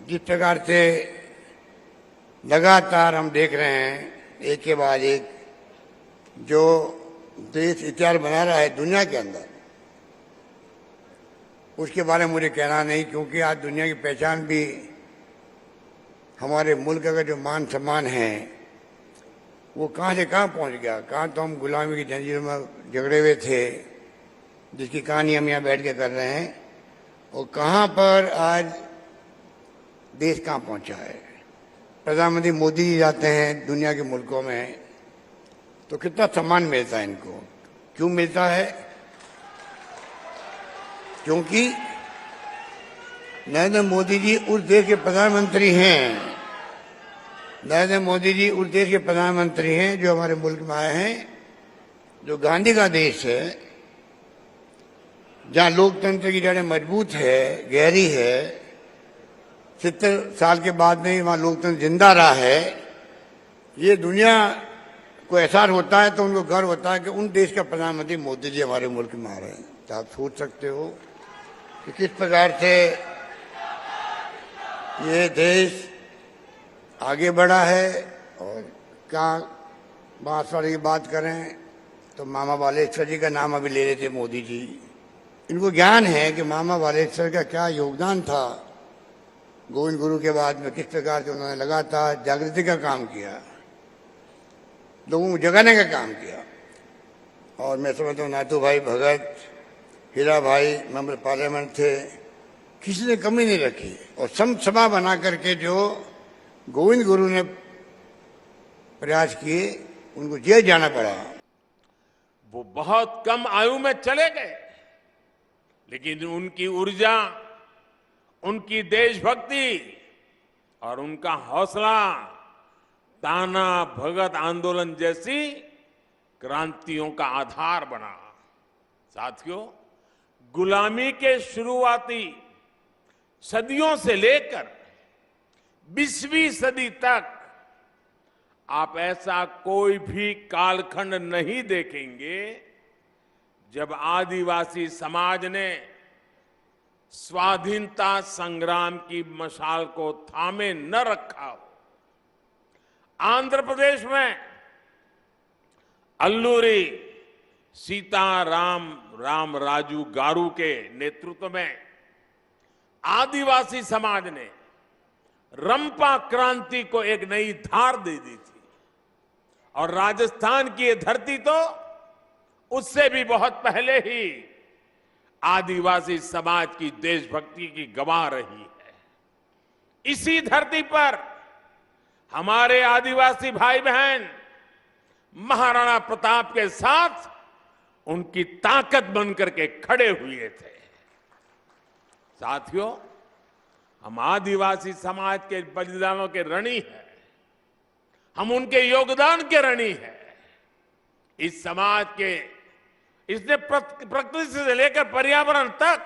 जिस प्रकार से लगातार हम देख रहे हैं एक के बाद एक जो देश इतिहास बना रहा है दुनिया के अंदर, उसके बारे में मुझे कहना नहीं, क्योंकि आज दुनिया की पहचान भी हमारे मुल्क का जो मान सम्मान है वो कहाँ से कहाँ पहुँच गया। कहाँ तो हम गुलामी की जंजीरों में झगड़े हुए थे, जिसकी कहानी हम यहाँ बैठ के कर रहे हैं, और कहाँ पर आज देश कहाँ पहुँचा है। प्रधानमंत्री मोदी जी जाते हैं दुनिया के मुल्कों में तो कितना सम्मान मिलता है इनको। क्यों मिलता है? क्योंकि नरेंद्र मोदी जी उस देश के प्रधानमंत्री हैं। नरेंद्र मोदी जी उस देश के प्रधानमंत्री हैं जो हमारे मुल्क में आए हैं, जो गांधी का देश है, जहां लोकतंत्र की जड़ें मजबूत है, गहरी है। 70 साल के बाद नहीं वहां लोकतंत्र जिंदा रहा है। ये दुनिया को एहसास होता है तो उनको गर्व होता है कि उन देश का प्रधानमंत्री मोदी जी हमारे मुल्क में आ रहे हैं। तो आप सोच सकते हो कि किस प्रकार से ये देश आगे बढ़ा है। और क्या बांसवाड़े की बात करें तो मामा बालेश्वर जी का नाम अभी ले रहे थे मोदी जी। इनको ज्ञान है कि मामा बालेश्वर का क्या योगदान था गोविंद गुरु के बाद में, किस प्रकार से उन्होंने लगातार जागृति का काम किया, लोगों को जगाने का काम किया। और मैं समझता हूँ नाथू भाई भगत, हीरा भाई मेंबर पार्लियामेंट थे, किसी ने कमी नहीं रखी। और सभा बना करके जो गोविंद गुरु ने प्रयास किए उनको जेल जाना पड़ा। वो बहुत कम आयु में चले गए, लेकिन उनकी ऊर्जा, उनकी देशभक्ति और उनका हौसला ताना भगत आंदोलन जैसी क्रांतियों का आधार बना। साथियों, गुलामी के शुरुआती सदियों से लेकर 20वीं सदी तक आप ऐसा कोई भी कालखंड नहीं देखेंगे जब आदिवासी समाज ने स्वाधीनता संग्राम की मशाल को थामे न रखा हो। आंध्र प्रदेश में अल्लूरी सीताराम राजू गारू के नेतृत्व में आदिवासी समाज ने रंपा क्रांति को एक नई धार दे दी थी। और राजस्थान की ये धरती तो उससे भी बहुत पहले ही आदिवासी समाज की देशभक्ति की गवाह रही है। इसी धरती पर हमारे आदिवासी भाई बहन महाराणा प्रताप के साथ उनकी ताकत बनकर के खड़े हुए थे। साथियों, हम आदिवासी समाज के बलिदानों के ऋणी हैं, हम उनके योगदान के ऋणी हैं। इस समाज के इसने प्रकृति से लेकर पर्यावरण तक,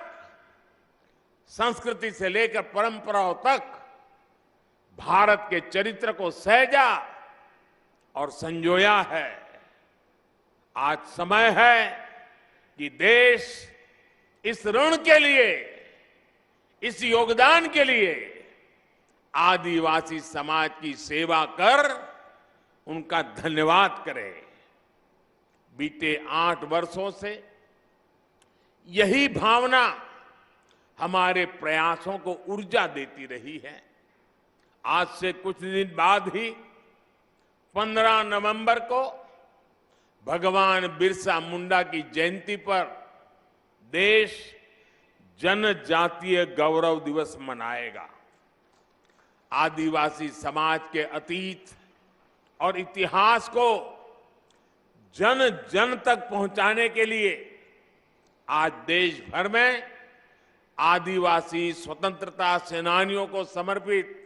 संस्कृति से लेकर परंपराओं तक भारत के चरित्र को सहेजा और संजोया है। आज समय है कि देश इस ऋण के लिए, इस योगदान के लिए आदिवासी समाज की सेवा कर उनका धन्यवाद करे। बीते 8 वर्षों से यही भावना हमारे प्रयासों को ऊर्जा देती रही है। आज से कुछ दिन बाद ही 15 नवंबर को भगवान बिरसा मुंडा की जयंती पर देश जनजातीय गौरव दिवस मनाएगा। आदिवासी समाज के अतीत और इतिहास को जन जन तक पहुंचाने के लिए आज देश भर में आदिवासी स्वतंत्रता सेनानियों को समर्पित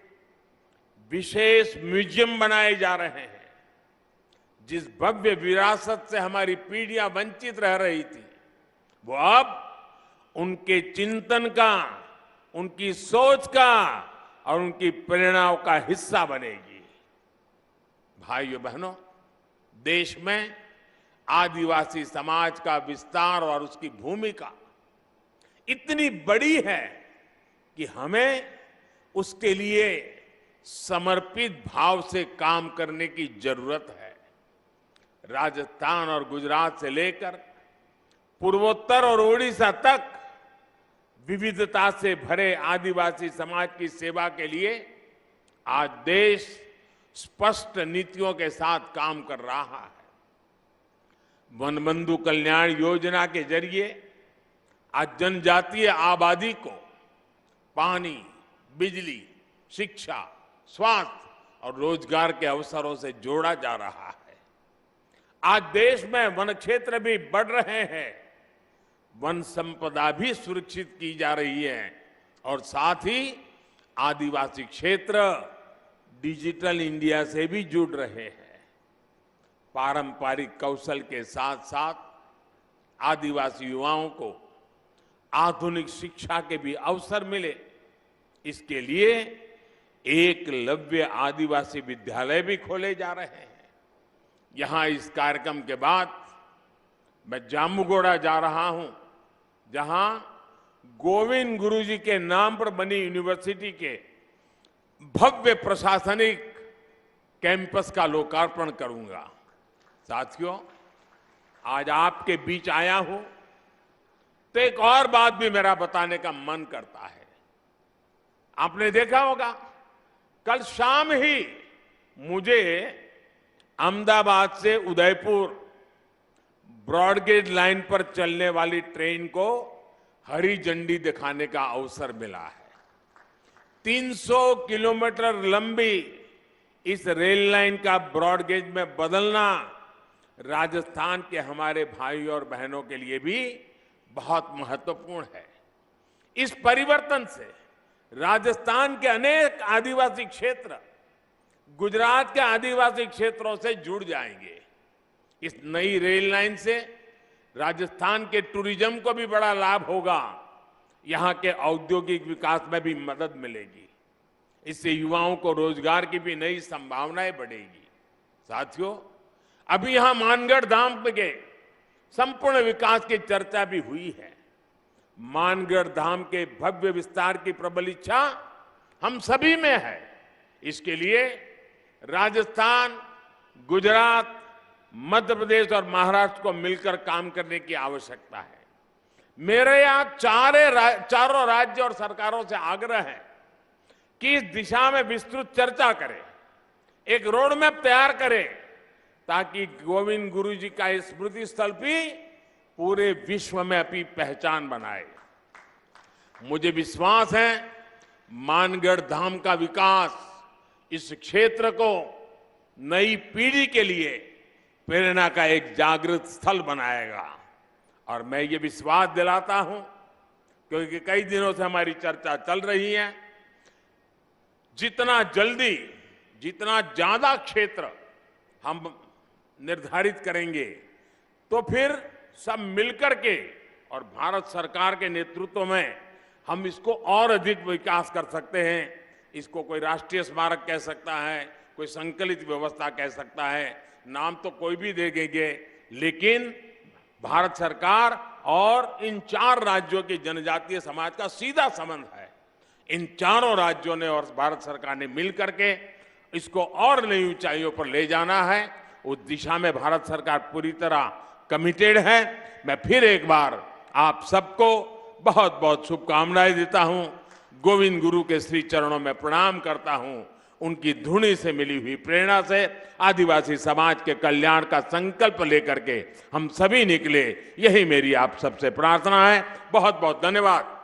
विशेष म्यूजियम बनाए जा रहे हैं। जिस भव्य विरासत से हमारी पीढ़ियां वंचित रह रही थी, वो अब उनके चिंतन का, उनकी सोच का और उनकी प्रेरणाओं का हिस्सा बनेगी। भाइयों बहनों, देश में आदिवासी समाज का विस्तार और उसकी भूमिका इतनी बड़ी है कि हमें उसके लिए समर्पित भाव से काम करने की जरूरत है। राजस्थान और गुजरात से लेकर पूर्वोत्तर और ओडिशा तक विविधता से भरे आदिवासी समाज की सेवा के लिए आज देश स्पष्ट नीतियों के साथ काम कर रहा है। वनबंधु कल्याण योजना के जरिए आज जनजातीय आबादी को पानी, बिजली, शिक्षा, स्वास्थ्य और रोजगार के अवसरों से जोड़ा जा रहा है। आज देश में वन क्षेत्र भी बढ़ रहे हैं, वन संपदा भी सुरक्षित की जा रही है और साथ ही आदिवासी क्षेत्र डिजिटल इंडिया से भी जुड़ रहे हैं। पारंपरिक कौशल के साथ साथ आदिवासी युवाओं को आधुनिक शिक्षा के भी अवसर मिले, इसके लिए एकलव्य आदिवासी विद्यालय भी खोले जा रहे हैं। यहां इस कार्यक्रम के बाद मैं जामुगोड़ा जा रहा हूं, जहां गोविंद गुरुजी के नाम पर बनी यूनिवर्सिटी के भव्य प्रशासनिक कैंपस का लोकार्पण करूंगा। साथियों, आज आपके बीच आया हूं तो एक और बात भी मेरा बताने का मन करता है। आपने देखा होगा, कल शाम ही मुझे अहमदाबाद से उदयपुर ब्रॉडगेज लाइन पर चलने वाली ट्रेन को हरी झंडी दिखाने का अवसर मिला है। 300 किलोमीटर लंबी इस रेल लाइन का ब्रॉडगेज में बदलना राजस्थान के हमारे भाई और बहनों के लिए भी बहुत महत्वपूर्ण है। इस परिवर्तन से राजस्थान के अनेक आदिवासी क्षेत्र गुजरात के आदिवासी क्षेत्रों से जुड़ जाएंगे। इस नई रेल लाइन से राजस्थान के टूरिज्म को भी बड़ा लाभ होगा, यहां के औद्योगिक विकास में भी मदद मिलेगी। इससे युवाओं को रोजगार की भी नई संभावनाएं बढ़ेगी। साथियों, अभी यहां मानगढ़ धाम के संपूर्ण विकास की चर्चा भी हुई है। मानगढ़ धाम के भव्य विस्तार की प्रबल इच्छा हम सभी में है। इसके लिए राजस्थान, गुजरात, मध्य प्रदेश और महाराष्ट्र को मिलकर काम करने की आवश्यकता है। मेरे यहां चारों राज्य और सरकारों से आग्रह है कि इस दिशा में विस्तृत चर्चा करें, एक रोड मैप तैयार करें, ताकि गोविंद गुरु जी का स्मृति स्थल भी पूरे विश्व में अपनी पहचान बनाए। मुझे विश्वास है मानगढ़ धाम का विकास इस क्षेत्र को नई पीढ़ी के लिए प्रेरणा का एक जागृत स्थल बनाएगा। और मैं ये विश्वास दिलाता हूं, क्योंकि कई दिनों से हमारी चर्चा चल रही है, जितना जल्दी, जितना ज्यादा क्षेत्र हम निर्धारित करेंगे, तो फिर सब मिलकर के और भारत सरकार के नेतृत्व में हम इसको और अधिक विकास कर सकते हैं। इसको कोई राष्ट्रीय स्मारक कह सकता है, कोई संकलित व्यवस्था कह सकता है, नाम तो कोई भी दे देंगे, लेकिन भारत सरकार और इन 4 राज्यों के जनजातीय समाज का सीधा संबंध है। इन चारों राज्यों ने और भारत सरकार ने मिलकर के इसको और नई ऊंचाइयों पर ले जाना है। उस दिशा में भारत सरकार पूरी तरह कमिटेड है। मैं फिर एक बार आप सबको बहुत बहुत शुभकामनाएं देता हूं। गोविंद गुरु के श्री चरणों में प्रणाम करता हूं। उनकी धुनी से मिली हुई प्रेरणा से आदिवासी समाज के कल्याण का संकल्प लेकर के हम सभी निकले, यही मेरी आप सबसे प्रार्थना है। बहुत बहुत धन्यवाद।